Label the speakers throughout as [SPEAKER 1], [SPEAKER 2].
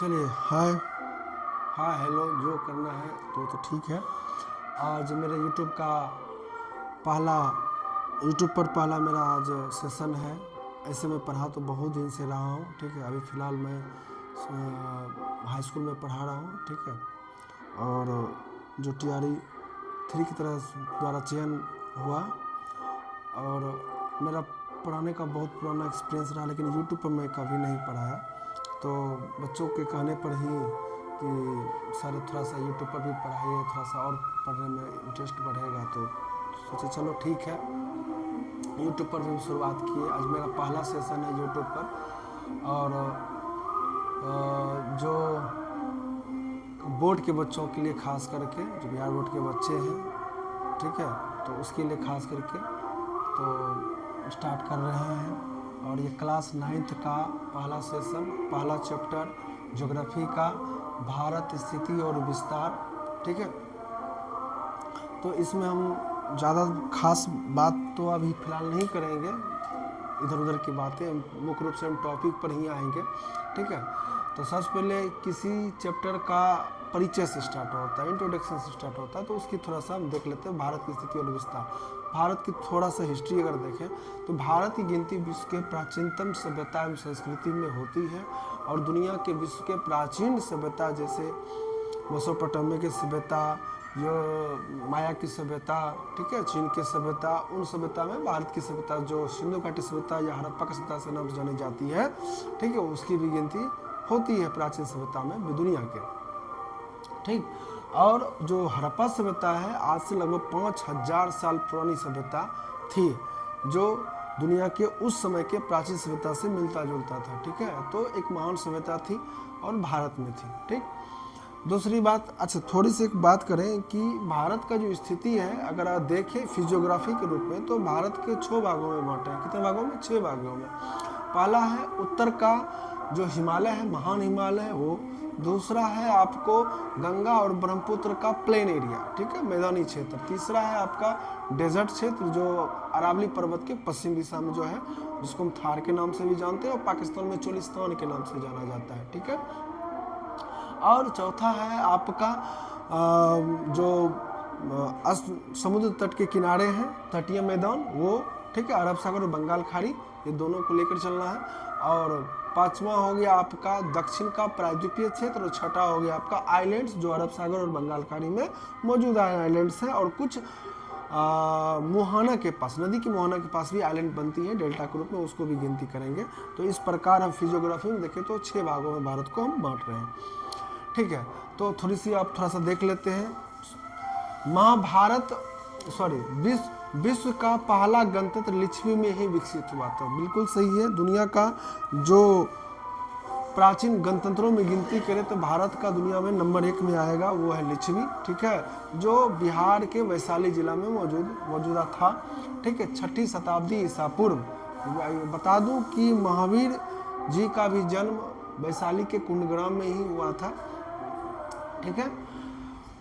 [SPEAKER 1] चलिए हाय hi hello जो करना है तो ठीक है। आज मेरे यूट्यूब पर पहला मेरा आज सेशन है। ऐसे मैं पढ़ा तो बहुत दिन से रहा हूँ, ठीक है। अभी फ़िलहाल मैं हाई स्कूल में पढ़ा रहा हूँ, ठीक है। और जो TRE 3 की तरह द्वारा चयन हुआ और मेरा पढ़ाने का बहुत पुराना एक्सपीरियंस रहा, लेकिन यूट्यूब पर मैं कभी नहीं पढ़ाया। तो बच्चों के कहने पर ही कि सर थोड़ा सा यूट्यूब पर भी पढ़ाइए, थोड़ा सा और पढ़ने में इंटरेस्ट बढ़ेगा, तो सोचे चलो ठीक है। यूट्यूब पर भी शुरुआत किए। आज मेरा पहला सेशन है यूट्यूब पर। और जो बोर्ड के बच्चों के लिए खास करके, जो बिहार बोर्ड के बच्चे हैं, ठीक है, तो उसके लिए खास करके तो स्टार्ट कर रहे हैं। और ये क्लास 9th का पहला सेशन, पहला चैप्टर ज्योग्राफी का, भारत स्थिति और विस्तार, ठीक है। तो इसमें हम ज़्यादा खास बात तो अभी फ़िलहाल नहीं करेंगे, इधर उधर की बातें, मुख्य रूप से हम टॉपिक पर ही आएंगे, ठीक है। तो सबसे पहले किसी चैप्टर का परिचय से स्टार्ट होता है, इंट्रोडक्शन से स्टार्ट होता है, तो उसकी थोड़ा सा हम देख लेते हैं। भारत की स्थिति और विस्तार, भारत की थोड़ा सा हिस्ट्री अगर देखें तो भारत की गिनती विश्व के प्राचीनतम सभ्यता एवं संस्कृति में होती है। और दुनिया के विश्व के प्राचीन सभ्यता जैसे मेसोपोटामिया की सभ्यता, जो माया की सभ्यता, ठीक है, चीन की सभ्यता, उन सभ्यता में भारत की सभ्यता जो सिंधु घाटी सभ्यता या हड़प्पा की सभ्यता से नाम से जानी जाती है, ठीक है, उसकी भी गिनती होती है प्राचीन सभ्यता में दुनिया के, ठीक। और जो हड़प्पा सभ्यता है, आज से लगभग 5000 साल पुरानी सभ्यता थी, जो दुनिया के उस समय के प्राचीन सभ्यता से मिलता जुलता था, ठीक है। तो एक महान सभ्यता थी और भारत में थी, ठीक। दूसरी बात, अच्छा थोड़ी सी एक बात करें कि भारत का जो स्थिति है, अगर आप देखें फिजियोग्राफी के रूप में, तो भारत के 6 भागों में बांटा है। कितने भागों में? 6 भागों में। पहला है उत्तर का जो हिमालय है, महान हिमालय है वो। दूसरा है आपको गंगा और ब्रह्मपुत्र का प्लेन एरिया, ठीक है, मैदानी क्षेत्र। तीसरा है आपका डेजर्ट क्षेत्र, जो अरावली पर्वत के पश्चिम दिशा में जो है, जिसको हम थार के नाम से भी जानते हैं और पाकिस्तान में चोलिस्तान के नाम से जाना जाता है, ठीक है। और चौथा है आपका जो समुद्र तट के किनारे हैं, तटीय मैदान वो, ठीक है, अरब सागर और बंगाल खाड़ी, ये दोनों को लेकर चलना है। और पांचवा हो गया आपका दक्षिण का प्रायद्वीपीय क्षेत्र, और छठा हो गया आपका आइलैंड्स, जो अरब सागर और बंगाल खाड़ी में मौजूद आइलैंड्स हैं। और कुछ मुहाना के पास, नदी की मुहाना के पास भी आइलैंड बनती है डेल्टा के रूप में, उसको भी गिनती करेंगे। तो इस प्रकार हम फिजियोग्राफी में देखें तो 6 भागों में भारत को हम बांट रहे हैं, ठीक है। तो थोड़ा सा देख लेते हैं। विश्व का पहला गणतंत्र लिच्छवी में ही विकसित हुआ था। बिल्कुल सही है। दुनिया का जो प्राचीन गणतंत्रों में गिनती करें तो भारत का दुनिया में नंबर 1 में आएगा, वो है लिच्छवी, ठीक है, जो बिहार के वैशाली जिला में मौजूदा था, ठीक है। 6ठी शताब्दी ईसा पूर्व। बता दूं कि महावीर जी का भी जन्म वैशाली के कुंडग्राम में ही हुआ था, ठीक है।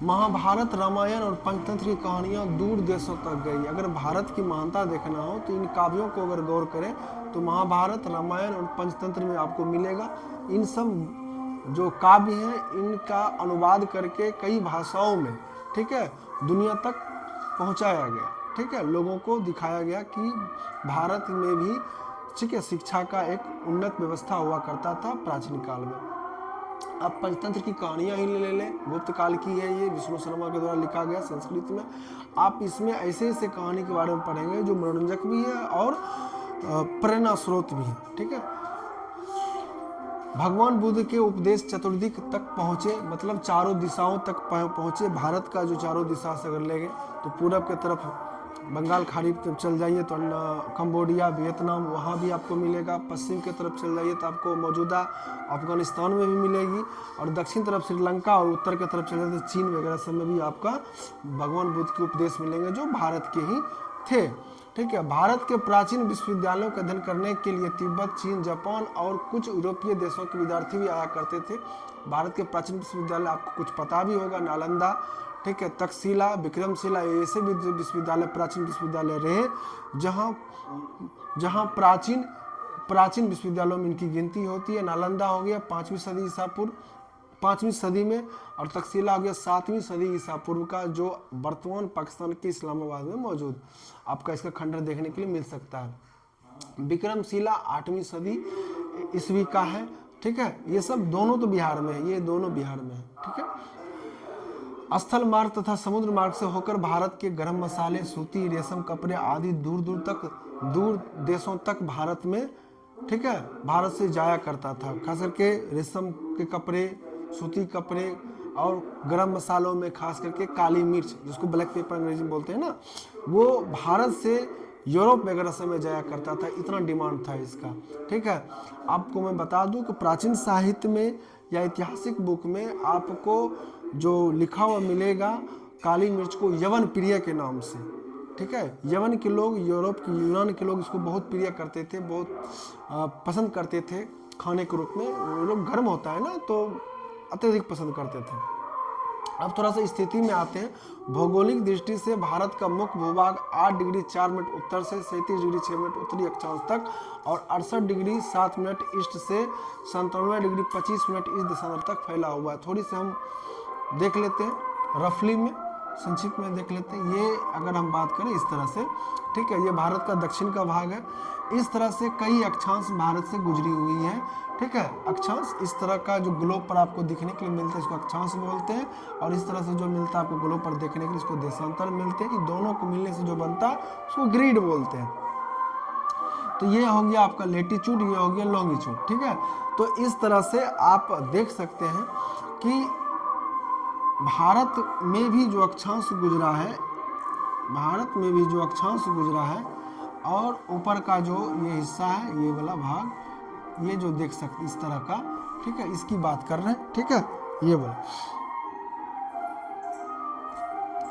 [SPEAKER 1] महाभारत, रामायण और पंचतंत्र की कहानियां दूर देशों तक गई। अगर भारत की महानता देखना हो तो इन काव्यों को अगर गौर करें तो महाभारत, रामायण और पंचतंत्र में आपको मिलेगा। इन सब जो काव्य हैं, इनका अनुवाद करके कई भाषाओं में, ठीक है, दुनिया तक पहुंचाया गया, ठीक है। लोगों को दिखाया गया कि भारत में भी, ठीक है, शिक्षा का एक उन्नत व्यवस्था हुआ करता था प्राचीन काल में। अब पंचतंत्र की कहानियां ही ले लें, गुप्त काल की है ये, विष्णु शर्मा के द्वारा लिखा गया संस्कृत में। आप इसमें ऐसे ऐसे कहानी के बारे में पढ़ेंगे जो मनोरंजक भी है और प्रेरणा स्रोत भी है, ठीक है। भगवान बुद्ध के उपदेश चतुर्दिक तक पहुँचे, मतलब चारों दिशाओं तक पहुँचे। भारत का जो चारों दिशा से अगर लेंगे तो पूरब के तरफ बंगाल खाड़ी पे चल जाइए तो कंबोडिया, वियतनाम, वहाँ भी आपको मिलेगा। पश्चिम की तरफ चल जाइए तो आपको मौजूदा अफगानिस्तान में भी मिलेगी। और दक्षिण तरफ श्रीलंका और उत्तर की तरफ चले तो चीन वगैरह सब में भी आपका भगवान बुद्ध के उपदेश मिलेंगे, जो भारत के ही थे, ठीक है। भारत के प्राचीन विश्वविद्यालयों का अध्ययन करने के लिए तिब्बत, चीन, जापान और कुछ यूरोपीय देशों के विद्यार्थी भी आया करते थे। भारत के प्राचीन विश्वविद्यालय आपको कुछ पता भी होगा, नालंदा, ठीक है, तक्षशिला, विक्रमशिला, ऐसे भी विश्वविद्यालय प्राचीन विश्वविद्यालय रहे जहाँ प्राचीन प्राचीन विश्वविद्यालयों में इनकी गिनती होती है। नालंदा हो गया 5वीं सदी ईसा पूर्व, 5वीं सदी में, और तक्षशिला हो गया 7वीं सदी ईसा पूर्व का, जो वर्तमान पाकिस्तान के इस्लामाबाद में मौजूद। आपका इसका खंडर देखने के लिए मिल सकता है। विक्रमशिला 8वीं सदी ईस्वी का है, ठीक है। ये सब दोनों तो बिहार में है, ये दोनों बिहार में है, ठीक है। स्थल मार्ग तथा समुद्र मार्ग से होकर भारत के गरम मसाले, सूती, रेशम कपड़े आदि दूर देशों तक भारत में, ठीक है, भारत से जाया करता था। खास करके रेशम के कपड़े, सूती कपड़े और गरम मसालों में खास करके काली मिर्च, जिसको ब्लैक पेपर अंग्रेजी में बोलते हैं ना, वो भारत से यूरोप वगैरह से में जाया करता था। इतना डिमांड था इसका, ठीक है। आपको मैं बता दूं कि प्राचीन साहित्य में या ऐतिहासिक बुक में आपको जो लिखा हुआ मिलेगा काली मिर्च को यवन प्रिय के नाम से, ठीक है। यवन के लोग, यूरोप के, यूनान के लोग इसको बहुत प्रिय करते थे, बहुत पसंद करते थे खाने के रूप में। वो लोग गर्म होता है ना, तो अत्यधिक पसंद करते थे। अब थोड़ा सा स्थिति में आते हैं। भौगोलिक दृष्टि से भारत का मुख्य भूभाग 8 डिग्री 4 मिनट उत्तर से 37 डिग्री 6 मिनट उत्तरी अक्षांश तक और 68 डिग्री 7 मिनट ईस्ट से 97 डिग्री 25 मिनट ईस्ट दिशांतर तक फैला हुआ है। थोड़ी सी हम देख लेते हैं, रफली में, संक्षिप्त में देख लेते हैं। ये अगर हम बात करें इस तरह से, ठीक है, ये भारत का दक्षिण का भाग है। इस तरह से कई अक्षांश भारत से गुजरी हुई हैं, ठीक है। अक्षांश इस तरह का जो ग्लोब पर आपको दिखने के लिए मिलता है इसको अक्षांश बोलते हैं, और इस तरह से जो मिलता है आपको ग्लोब पर देखने के लिए इसको देशांतर मिलते हैं। दोनों को मिलने से जो बनता है उसको ग्रिड बोलते हैं। तो ये हो गया आपका लेटीट्यूड, ये हो गया लॉन्गिट्यूड, ठीक है। तो इस तरह से आप देख सकते हैं कि भारत में भी जो अक्षांश गुजरा है, भारत में भी जो अक्षांश गुजरा है, और ऊपर का जो ये हिस्सा है, ये वाला भाग, ये जो देख सकते इस तरह का, ठीक है, इसकी बात कर रहे हैं, ठीक है, ये वाला।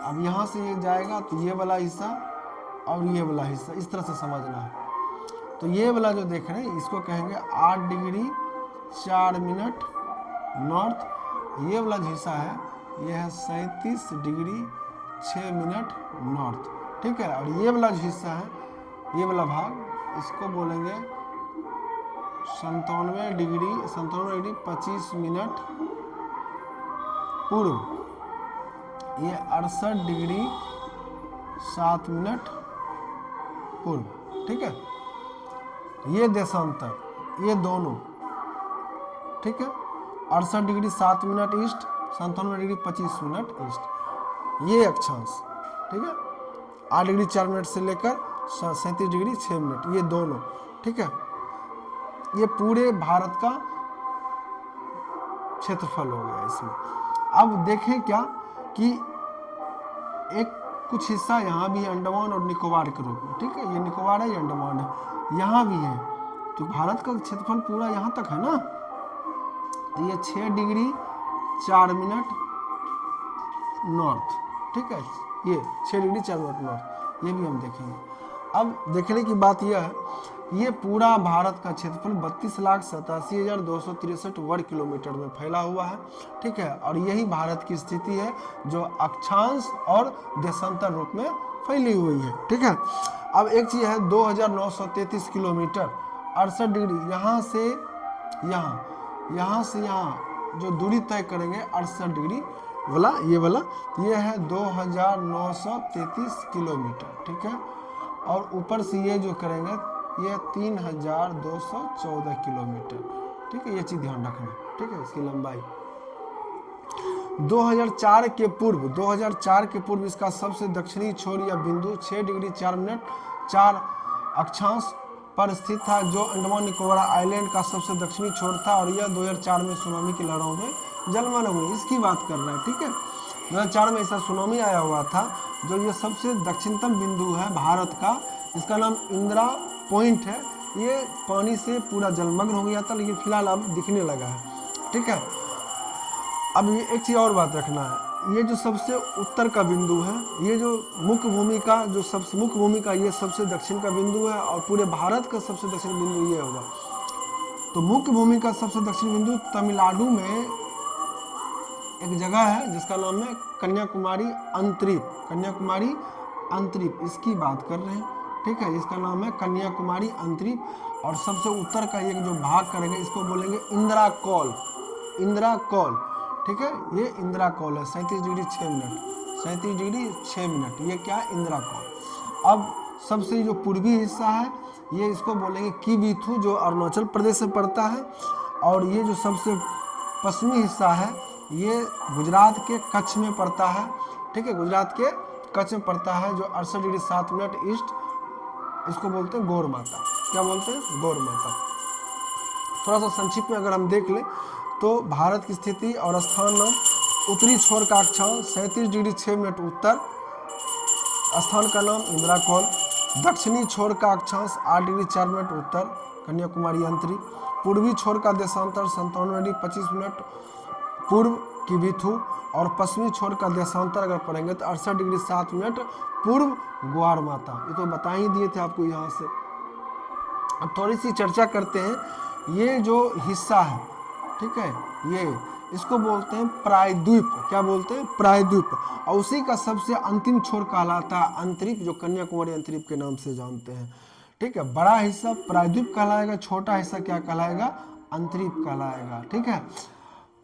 [SPEAKER 1] अब यहाँ से ये जाएगा तो ये वाला हिस्सा और ये वाला हिस्सा, इस तरह से समझना है। तो ये वाला जो देख रहे हैं इसको कहेंगे 8 डिग्री 4 मिनट नॉर्थ। ये वाला जो हिस्सा है ये है 37 डिग्री 6 मिनट नॉर्थ, ठीक है। और ये वाला जो हिस्सा है, ये वाला भाग, इसको बोलेंगे 97 डिग्री 25 मिनट पूर्व। ये 68 डिग्री 7 मिनट पूर्व, ठीक है। ये देशांतर, ये दोनों, ठीक है। 68 degree 7 minute east, 97 degree 25 minute east, ये अक्षांश, ठीक है। 8 डिग्री 4 मिनट से लेकर 37 डिग्री 6 मिनट, ये दोनों, ठीक है। ये पूरे भारत का क्षेत्रफल हो गया इसमें। अब देखें क्या कि एक कुछ हिस्सा यहाँ भी है अंडमान और निकोबार के रूप में, ठीक है। ये निकोबार है, ये अंडमान है, यहाँ भी है। तो भारत का क्षेत्रफल पूरा यहाँ तक है ना। तो ये 6 डिग्री 4 मिनट नॉर्थ, ठीक है, ये 6 डिग्री 4 मिनट नॉर्थ, ये भी हम देखेंगे। अब देखने की बात यह है, ये पूरा भारत का क्षेत्रफल 32,87,263 वर्ग किलोमीटर में फैला हुआ है, ठीक है। और यही भारत की स्थिति है जो अक्षांश और देशांतर रूप में फैली हुई है, ठीक है। अब एक चीज़ है 2,933 किलोमीटर 68 डिग्री, यहाँ से यहाँ, यहाँ से यहाँ जो दूरी तय करेंगे 68 डिग्री वाला, ये वाला, ये है 2,933 किलोमीटर, ठीक है। और ऊपर से ये जो करेंगे ये 3,214 किलोमीटर, ठीक है। ये चीज़ ध्यान रखना, ठीक है, इसकी लंबाई। 2004 के पूर्व इसका सबसे दक्षिणी छोर या बिंदु 6 डिग्री 4 मिनट 4 अक्षांश पर स्थित था, जो अंडमान निकोबार आइलैंड का सबसे दक्षिणी छोर था। और यह 2004 में सुनामी की लहरों में जलमग्न हुई, इसकी बात कर रहे हैं, ठीक है। 2004 में ऐसा सुनामी आया हुआ था, जो ये सबसे दक्षिणतम बिंदु है भारत का। इसका नाम इंदिरा पॉइंट है। ये पानी से पूरा जलमग्न हो गया था, लेकिन फिलहाल अब दिखने लगा है, ठीक है। अब ये एक चीज़ और बात रखना है, ये जो सबसे उत्तर का बिंदु है, ये जो मुख्य भूमि का जो सबसे मुख्य भूमि का ये सबसे दक्षिण का बिंदु है, और पूरे भारत का सबसे दक्षिण बिंदु ये होगा। तो मुख्य भूमि का सबसे दक्षिण बिंदु तमिलनाडु में एक जगह है जिसका नाम है कन्याकुमारी अंतरीप, कन्याकुमारी अंतरीप, इसकी बात कर रहे हैं, ठीक है। इसका नाम है कन्याकुमारी अंतरीप। और सबसे उत्तर का ये जो भाग करेगा इसको बोलेंगे इंदिरा कौल, इंदिरा कौल, ठीक है, ये इंदिरा कौल है 37 डिग्री 6 मिनट, 37 डिग्री 6 मिनट, ये क्या है, इंदिरा कौल। अब सबसे जो पूर्वी हिस्सा है ये इसको बोलेंगे किबिथु, जो अरुणाचल प्रदेश में पड़ता है, और ये जो सबसे पश्चिमी हिस्सा है ये गुजरात के कच्छ में पड़ता है, ठीक है, गुजरात के कच्छ में पड़ता है, जो 68 डिग्री 7 मिनट ईस्ट, इसको बोलते हैं गौर माता। क्या बोलते हैं, गौर माता। थोड़ा सा संक्षिप्त में अगर हम देख लें तो भारत की स्थिति और स्थान नाम, उत्तरी छोर का अक्षांश 37 डिग्री 6 मिनट उत्तर, स्थान का नाम इंदिरा कौल, दक्षिणी छोर का अक्षांश 8 डिग्री 4 मिनट उत्तर, कन्याकुमारी अंतरिक्ष, पूर्वी छोर का देशांतर 57 डिग्री 25 मिनट पूर्व किबिथु, और पश्चिमी छोर का देशांतर अगर पढ़ेंगे तो 68 डिग्री 7 मिनट पूर्व ग्वार माता। ये तो बता ही दिए थे आपको यहाँ से। अब थोड़ी सी चर्चा करते हैं। ये जो हिस्सा है, ठीक है, ये इसको बोलते हैं प्रायद्वीप। क्या बोलते हैं, प्रायद्वीप। और उसी का सबसे अंतिम छोर कहलाता है अंतरिक्ष, जो कन्याकुमारी अंतरिक्ष के नाम से जानते हैं, ठीक है। बड़ा हिस्सा प्रायद्वीप कहलाएगा, छोटा हिस्सा क्या कहलाएगा, अंतरिक्ष कहलाएगा, ठीक है।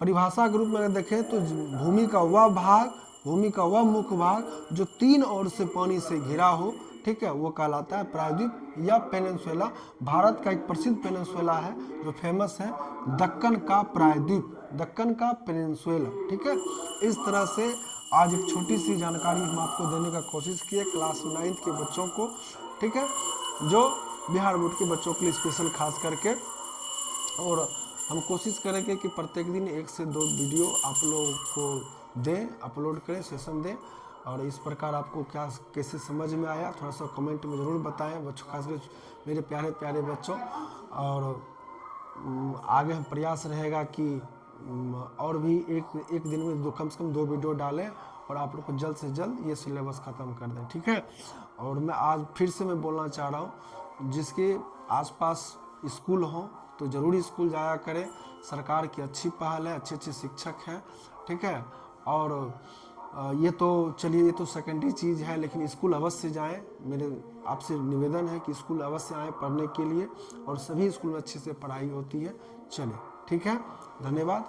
[SPEAKER 1] परिभाषा के रूप में अगर देखें तो भूमि का वह भाग, भूमि का वह मुख्य भाग जो 3 ओर से पानी से घिरा हो, ठीक है, वो कहलाता है प्रायद्वीप या पेनिनसुला। भारत का एक प्रसिद्ध पेनिनसुला है जो फेमस है, दक्कन का प्रायद्वीप, दक्कन का पेनिनसुला, ठीक है। इस तरह से आज एक छोटी सी जानकारी हम आपको देने का कोशिश किए क्लास 9 के बच्चों को, ठीक है, जो बिहार बोर्ड के बच्चों के लिए स्पेशल खास करके। और हम कोशिश करेंगे कि प्रत्येक दिन 1 से 2 वीडियो आप लोगों को दें, अपलोड करें, सेशन दें। और इस प्रकार आपको क्या कैसे समझ में आया थोड़ा सा कमेंट में ज़रूर बताएं बच्चों, खासकर मेरे प्यारे प्यारे बच्चों। और आगे हम प्रयास रहेगा कि और भी एक दिन में कम से कम 2 वीडियो डालें और आप लोग को जल्द से जल्द ये सिलेबस ख़त्म कर दें, ठीक है। और मैं आज फिर से मैं बोलना चाह रहा हूँ, जिसके आसपास स्कूल हो तो ज़रूर स्कूल जाया करें। सरकार की अच्छी पहल है, अच्छे अच्छे शिक्षक हैं, ठीक है। और ये तो चलिए, ये तो सेकेंडरी चीज़ है, लेकिन स्कूल अवश्य जाएं। मेरे आपसे निवेदन है कि स्कूल अवश्य आएँ पढ़ने के लिए, और सभी स्कूल में अच्छे से पढ़ाई होती है। चलिए, ठीक है, धन्यवाद।